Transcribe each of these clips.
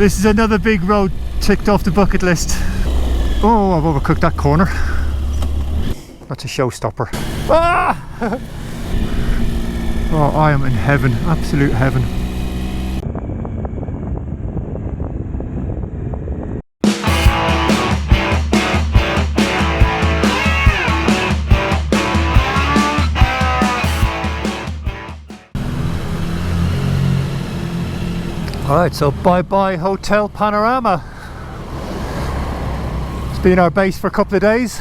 This is another big road ticked off the bucket list. Oh, I've overcooked that corner. That's a showstopper. Ah! Oh, I am in heaven, absolute heaven. Alright, so bye-bye Hotel Panorama. It's been our base for a couple of days.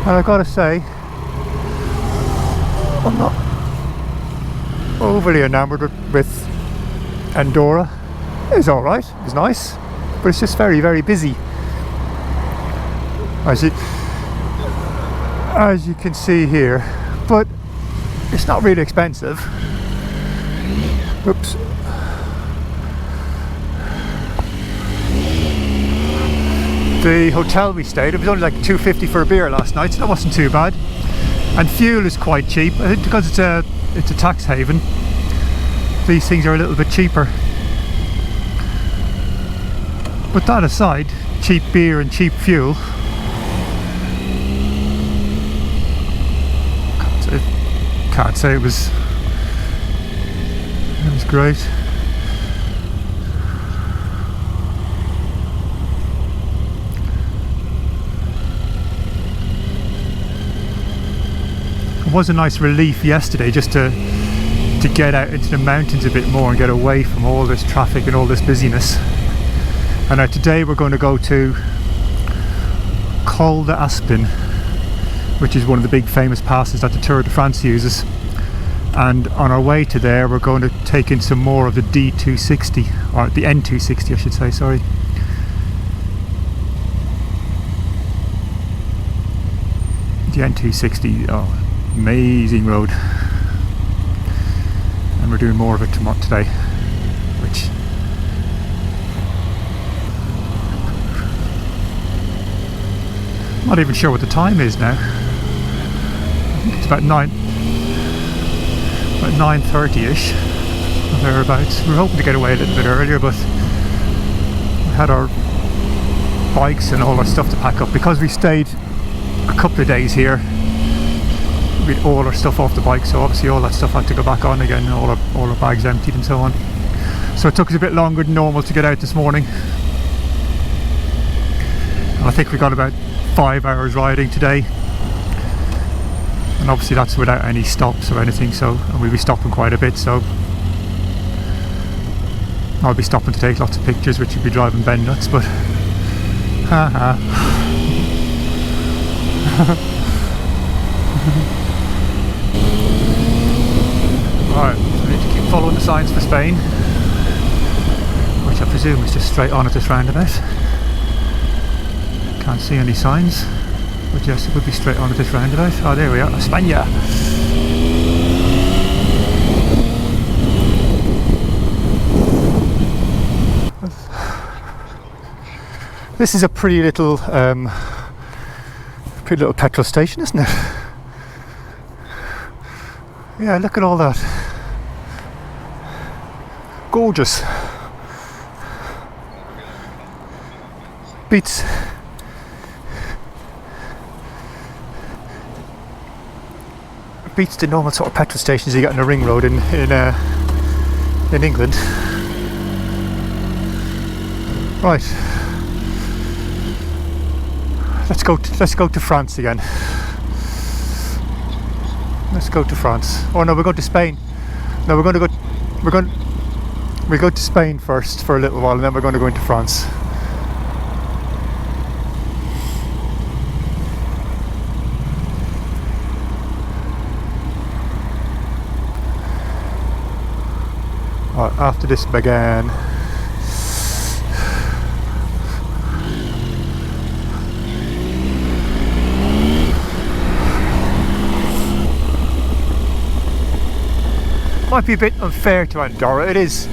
And I've got to say, I'm not overly enamoured with Andorra. It was alright, it was nice. But it's just very, very busy. As you can see here. But it's not really expensive. Oops. The hotel we stayed, it was only like $2.50 for a beer last night, so that wasn't too bad. And fuel is quite cheap. I think because it's a tax haven, these things are a little bit cheaper. But that aside, cheap beer and cheap fuel, can't say it was great. It was a nice relief yesterday just to get out into the mountains a bit more and get away from all this traffic and all this busyness. And now today we're going to go to Col d'Aspin, which is one of the big famous passes that the Tour de France uses. And on our way to there we're going to take in some more of the D260, or the N260 I should say, sorry. The N260, oh, amazing road. And we're doing more of it today, which I'm not even sure what the time is now. I think it's about 9:30ish, or thereabouts. We were hoping to get away a little bit earlier, but we had our bikes and all our stuff to pack up because we stayed a couple of days here. We had all our stuff off the bike, so obviously all that stuff had to go back on again, all our bags emptied and so on. So it took us a bit longer than normal to get out this morning. And I think we got about 5 hours riding today. And obviously that's without any stops or anything, so and we'll be stopping quite a bit, so I'll be stopping to take lots of pictures, which will be driving Ben nuts, but haha. Alright, so we need to keep following the signs for Spain, which I presume is just straight on at this roundabout. Can't see any signs, but yes, it would be straight on at this roundabout. Oh, there we are, España! This is a pretty little petrol station, isn't it? Yeah, look at all that. Gorgeous. Beats the normal sort of petrol stations you get on a ring road in England. Right. Let's go to France again. Let's go to France. Oh no, we're going to Spain. No, we'll go to Spain first for a little while, and then we're going to go into France. After this began. Might be a bit unfair to Andorra. It is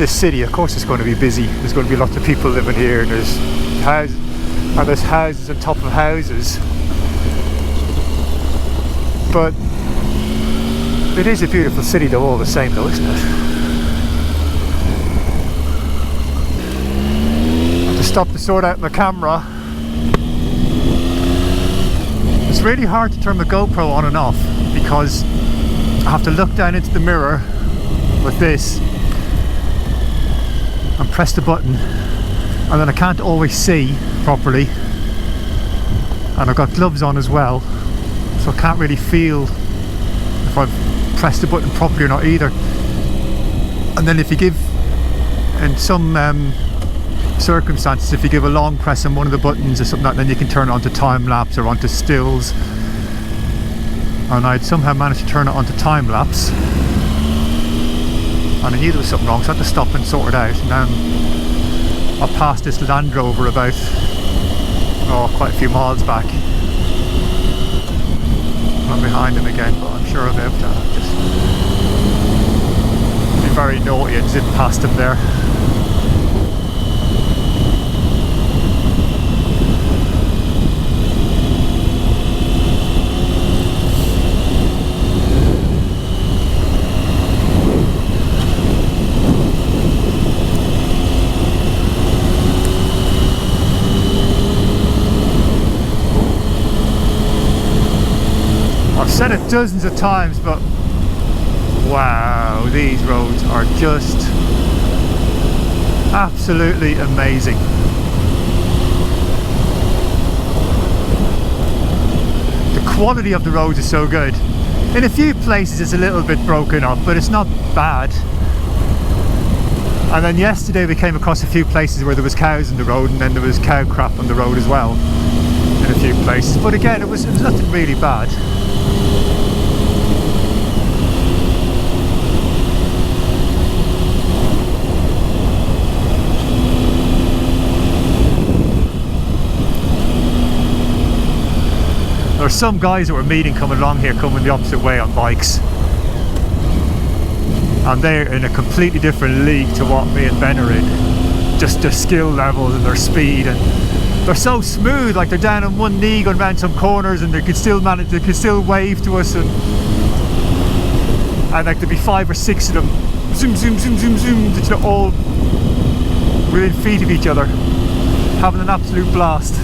a city, of course it's going to be busy. There's going to be lots of people living here, and there's houses on top of houses. But it is a beautiful city though, all the same though, isn't it? Stop to sort out my camera. It's really hard to turn my GoPro on and off because I have to look down into the mirror with this and press the button, and then I can't always see properly, and I've got gloves on as well, so I can't really feel if I've pressed the button properly or not either. And then if you give, in some circumstances, if you give a long press on one of the buttons or something like that, then you can turn it onto time lapse or onto stills, and I'd somehow managed to turn it onto time lapse, and I knew there was something wrong, so I had to stop and sort it out. And then I passed this Land Rover about quite a few miles back. I'm behind him again, but I'm sure I'll be able to just be very naughty and zip past him there. I've said it dozens of times, but wow, these roads are just absolutely amazing. The quality of the roads is so good. In a few places it's a little bit broken up, but it's not bad. And then yesterday we came across a few places where there was cows in the road, and then there was cow crap on the road as well in a few places. But again, it was nothing really bad. There are some guys that we're meeting coming along here, coming the opposite way on bikes, and they're in a completely different league to what me and Ben are in. Just their skill levels and their speed, and they're so smooth, like they're down on one knee going around some corners, and they could still manage, they could still wave to us, and like there'd be 5 or 6 of them, zoom zoom zoom zoom zoom, they're all within feet of each other, having an absolute blast.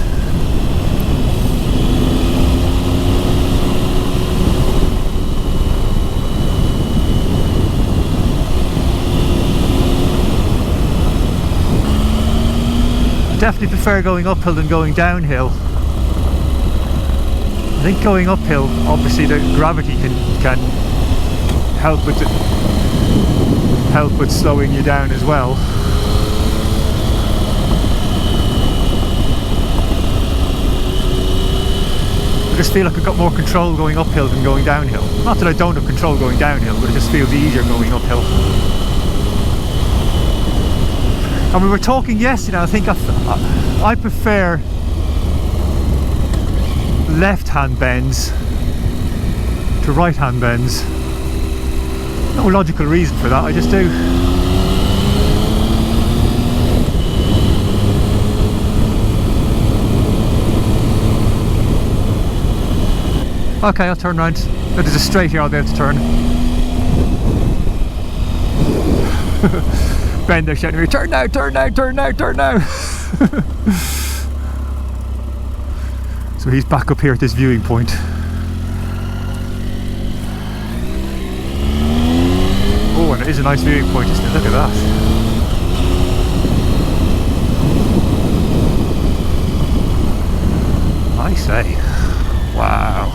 Definitely prefer going uphill than going downhill. I think going uphill, obviously the gravity can help with slowing you down as well. I just feel like I've got more control going uphill than going downhill. Not that I don't have control going downhill, but it just feels easier going uphill. And we were talking yesterday, I think I prefer left-hand bends to right-hand bends. No logical reason for that, I just do. Okay, I'll turn around. There's a straight here, I'll be able to turn. Ben, they're shouting at me, turn now, turn now, turn now, turn now. So he's back up here at this viewing point. Oh, and it is a nice viewing point, isn't it? Look at that. I say, wow,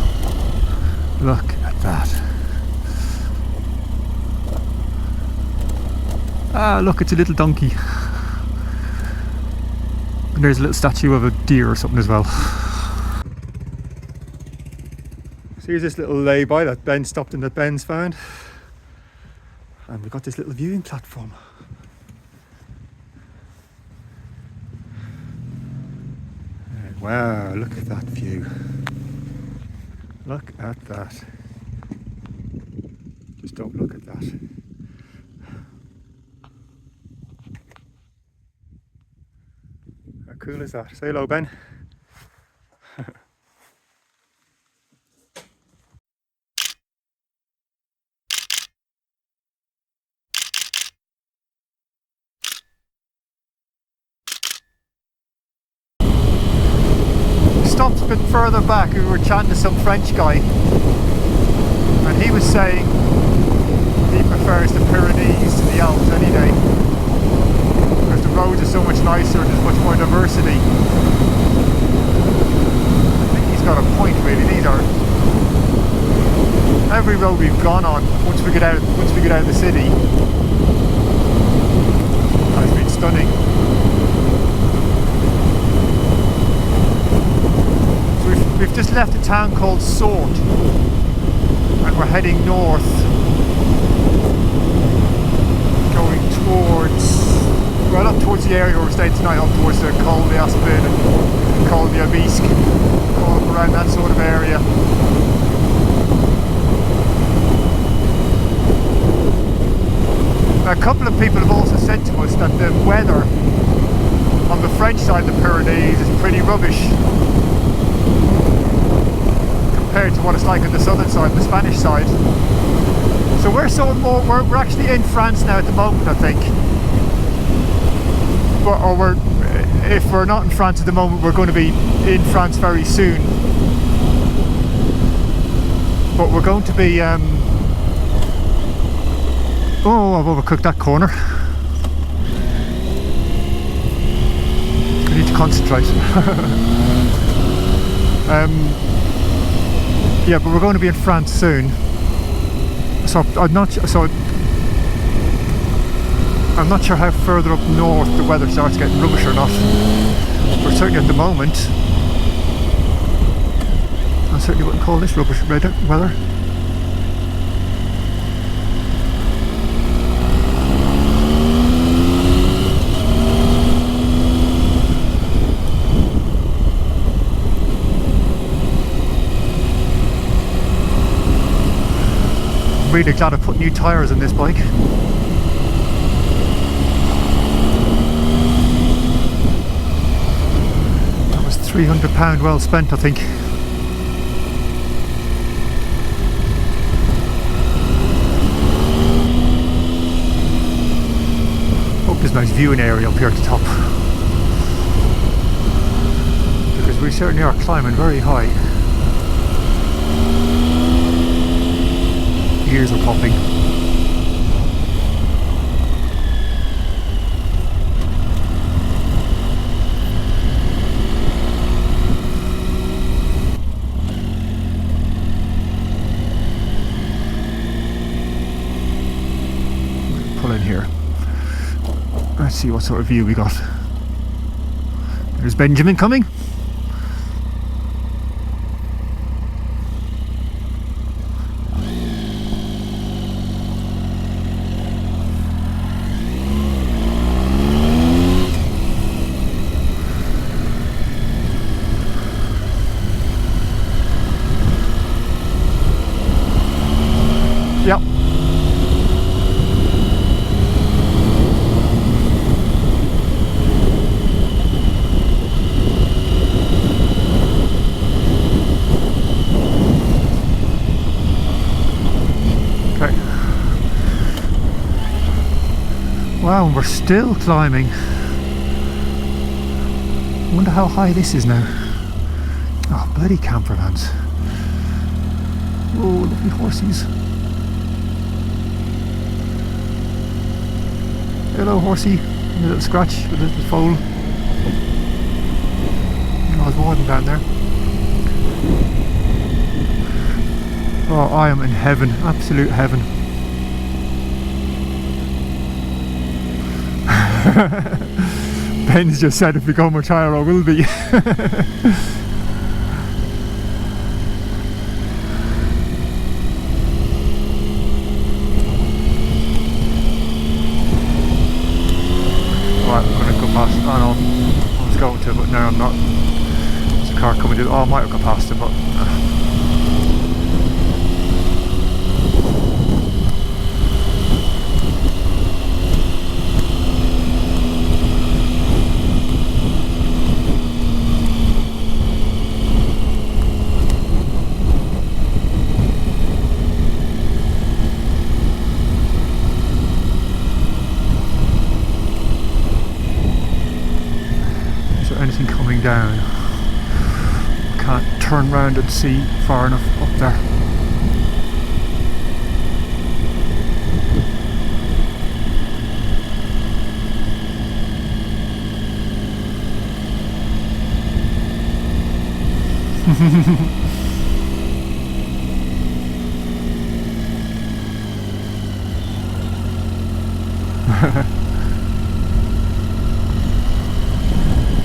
look at that. Ah, look, it's a little donkey. And there's a little statue of a deer or something as well. So here's this little lay-by that Ben stopped in, that Ben's found. And we've got this little viewing platform. And wow, look at that view. Look at that. Just don't look at that. How cool is that? Say hello, Ben. further back we were chatting to some French guy, and he was saying he prefers the Pyrenees to the Alps any day because the roads are so much nicer and there's much more diversity. I think he's got a point really. These are every road we've gone on once we get out of the city has been stunning. So we've just left a town called Sword and we're heading north, going towards, well, not towards the area where we're staying tonight, up towards the Col d'Aspin and Col d'Aubisque, up around that sort of area. Now, a couple of people have also said to us that the weather on the French side of the Pyrenees is pretty rubbish compared to what it's like on the southern side, the Spanish side. So we're actually in France now at the moment, I think. Or if we're not in France at the moment, we're going to be in France very soon. But we're going to be oh, I've overcooked that corner. I need to concentrate. Yeah, but we're going to be in France soon. So I'm not sure how further up north the weather starts getting rubbish or not. But certainly at the moment, I certainly wouldn't call this rubbish weather. Really glad I put new tyres in this bike. That was £300 well spent, I think. Hope there's a nice viewing area up here at the top, because we certainly are climbing very high. Ears are popping. Pull in here. Let's see what sort of view we got. There's Benjamin coming. Yep. Okay. Wow, and we're still climbing. I wonder how high this is now. Oh, bloody campervans. Oh, lovely horses. Hello horsey, a little scratch with a little foal. Oh, there's more than down there. Oh, I am in heaven, absolute heaven. Ben's just said if we go much higher I will be. I know, I was going to, but now I'm not. There's a car coming in. Oh, I might have got past him, but anything coming down? I can't turn round and see far enough up there.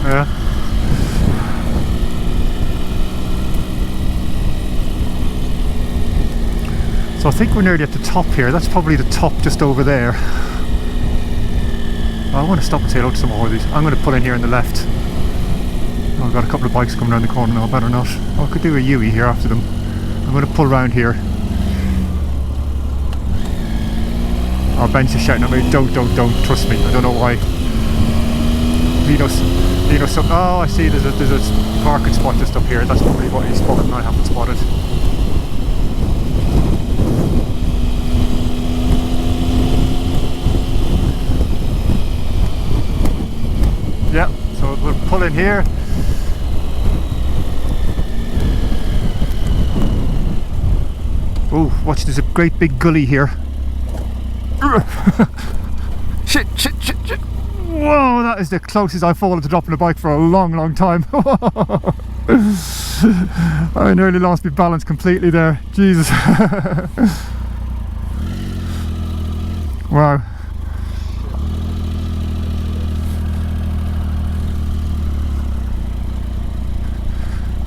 Yeah. So I think we're nearly at the top here. That's probably the top just over there. I want to stop and say hello to some more of these. I'm going to pull in here on the left. Oh, I've got a couple of bikes coming around the corner now. I better not. Oh, I could do a U-E here after them. I'm going to pull around here. Oh, Ben's just shouting at me. Don't. Trust me. I don't know why. Lino's something. Oh, I see. There's a parking spot just up here. That's probably what he's spotted and I haven't spotted. Yeah, so we'll pull in here. Oh, watch, there's a great big gully here. Shit. Whoa, that is the closest I've fallen to dropping a bike for a long time. I nearly lost my balance completely there. Jesus. Wow.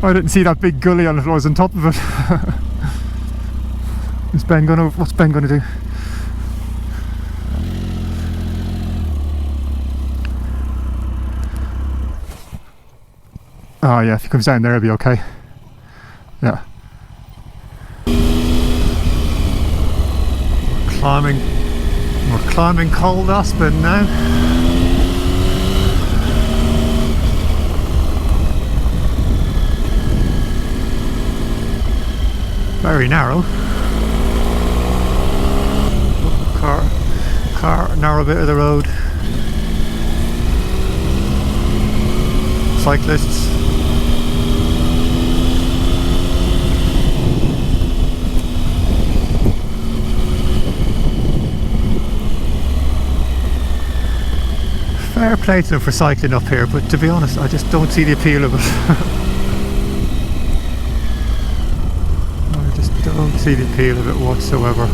I didn't see that big gully on it, I was on top of it. What's Ben gonna do? Oh yeah, if he comes down there, he'll be okay. Yeah. We're climbing Cold Aspen now. Very narrow. Car, narrow bit of the road. Cyclists. Fair play to them for cycling up here, but to be honest, I just don't see the appeal of it. I don't see the appeal of it whatsoever.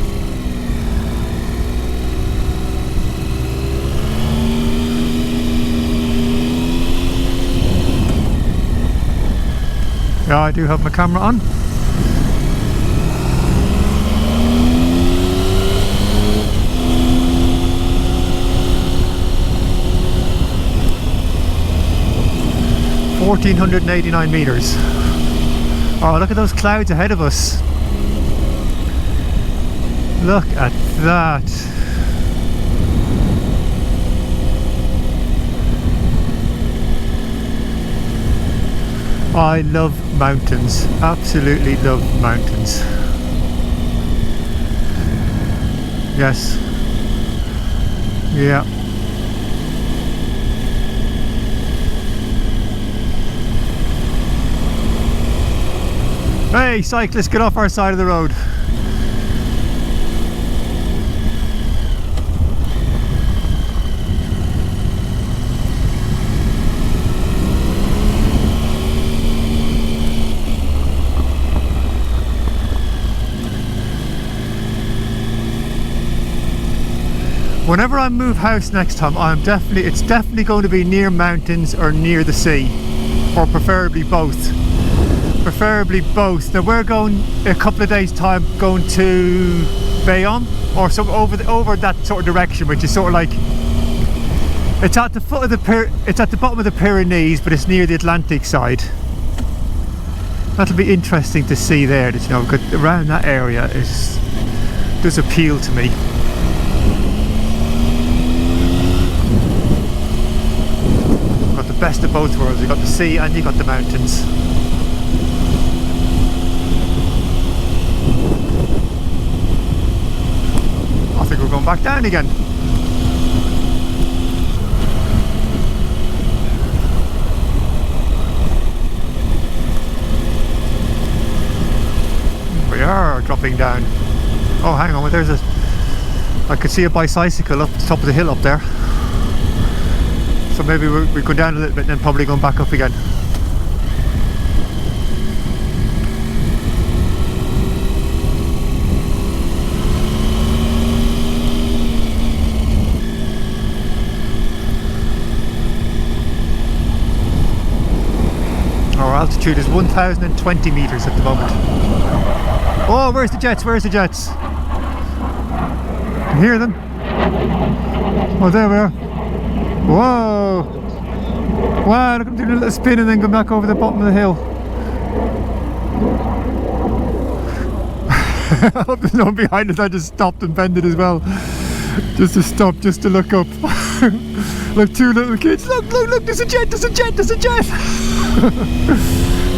Yeah, I do have my camera on. $1,489 meters. Oh, look at those clouds ahead of us. Look at that. I love mountains. Absolutely love mountains. Yes. Yeah. Hey, cyclists, get off our side of the road. Whenever I move house next time, it's definitely going to be near mountains or near the sea, or preferably both. Preferably both. Now we're going a couple of days time going to Bayonne or some over that sort of direction, which is sort of like it's at the foot of it's at the bottom of the Pyrenees, but it's near the Atlantic side. That'll be interesting to see there. That, you know, because around that area does appeal to me. Got the best of both worlds. You got the sea and you got the mountains. I think we're going back down again. dropping down. Oh, hang on, there's I could see a bicycle up the top of the hill up there. So maybe we go down a little bit and then probably going back up again. Our altitude is 1,020 meters at the moment. Oh, where's the jets? Where's the jets? Can you hear them? Oh, there we are. Whoa! Wow, look at them doing a little spin and then go back over the bottom of the hill. I hope there's no one behind us. I just stopped and bended as well. Just to stop, just to look up. Like two little kids. Look, look, look, there's a jet, there's a jet, there's a jet!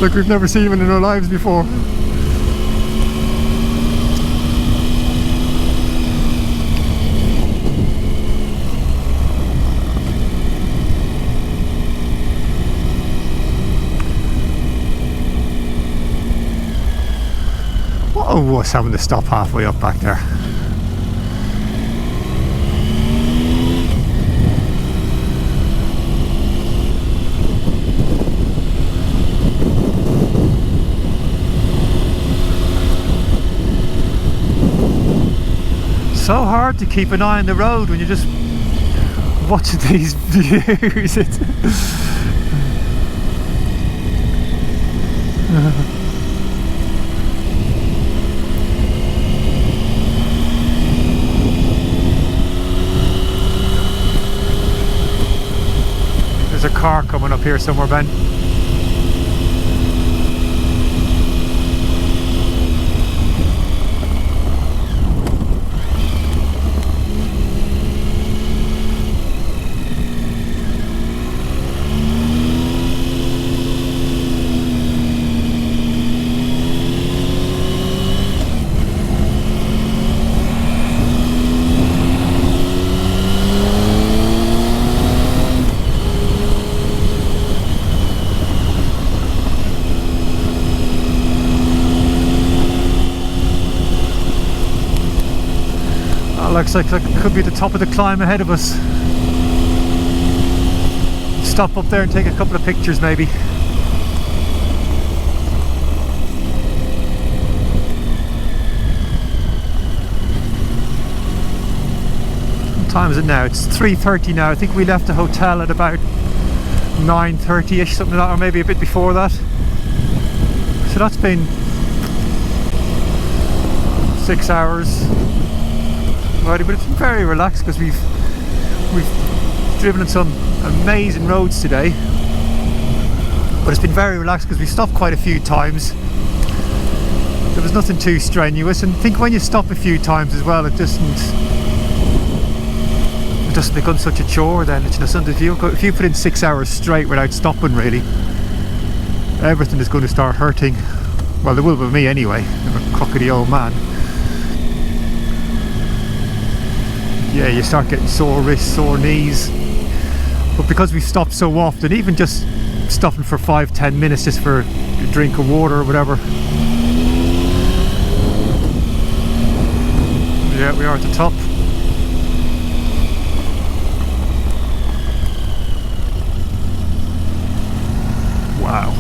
Like we've never seen one in our lives before. Oh, what's having to stop halfway up back there? So hard to keep an eye on the road when you're just watching these views. There's a car coming up here somewhere, Ben. Looks like it could be the top of the climb ahead of us. Stop up there and take a couple of pictures maybe. What time is it now? It's 3:30 now. I think we left the hotel at about 9:30ish, something like that, or maybe a bit before that. So that's been 6 hours. But it's been very relaxed because we've driven on some amazing roads today. But it's been very relaxed because we stopped quite a few times. There was nothing too strenuous, and I think when you stop a few times as well, it doesn't become such a chore then. You know, if you put in 6 hours straight without stopping, really, everything is going to start hurting. Well, it will with me anyway. I'm a crookedy old man. Yeah, you start getting sore wrists, sore knees. But because we've stopped so often, even just stopping for 5-10 minutes just for a drink of water or whatever. Yeah, we are at the top. Wow.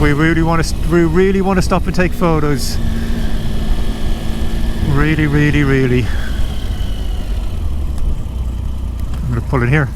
We really want to stop and take photos. Really. I'm going to pull in here.